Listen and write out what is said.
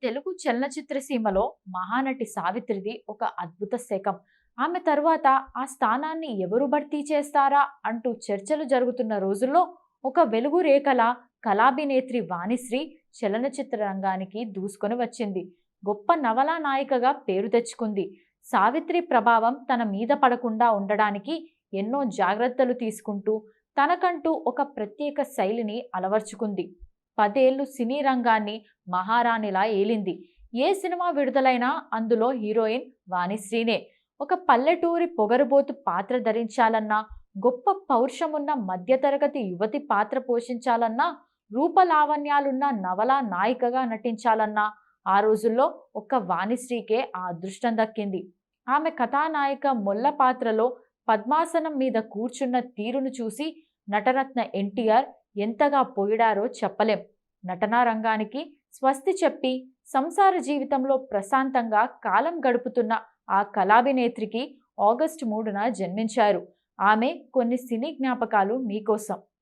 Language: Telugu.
తెలుగు చలనచిత్ర సీమలో మహానటి సావిత్రిది ఒక అద్భుత శకం. ఆమె తర్వాత ఆ స్థానాన్ని ఎవరు భర్తీ చేస్తారా అంటూ చర్చలు జరుగుతున్న రోజుల్లో ఒక వెలుగు రేఖల కళాభినేత్రి వాణిశ్రీ చలనచిత్ర రంగానికి దూసుకొని వచ్చింది. గొప్ప నవలా నాయికగా పేరు తెచ్చుకుంది. సావిత్రి ప్రభావం తన మీద పడకుండా ఉండడానికి ఎన్నో జాగ్రత్తలు తీసుకుంటూ తనకంటూ ఒక ప్రత్యేక శైలిని అలవర్చుకుంది. 10 ఏళ్లు సినీ రంగాన్ని మహారాణిలా ఏలింది. ఏ సినిమా విడుదలైనా అందులో హీరోయిన్ వాణిశ్రీనే. ఒక పల్లెటూరి పొగరుబోతు పాత్ర ధరించాలన్నా, గొప్ప పౌరుషమున్న మధ్యతరగతి యువతి పాత్ర పోషించాలన్నా, రూపలావణ్యాలున్న నవలా నాయికగా నటించాలన్నా ఆ రోజుల్లో ఒక్క వాణిశ్రీకే ఆ అదృష్టం దక్కింది. ఆమె కథానాయిక మొల్ల పాత్రలో పద్మాసనం మీద కూర్చున్న తీరును చూసి నటరత్న ఎన్టీఆర్ ఎంతగా పొగిడారో చెప్పలేం. నటనా రంగానికి స్వస్తి చెప్పి సంసార జీవితంలో ప్రశాంతంగా కాలం గడుపుతున్న ఆ కళాభినేత్రికి ఆగస్టు 3న జన్మించారు. ఆమె కొన్ని సినీ జ్ఞాపకాలు మీకోసం.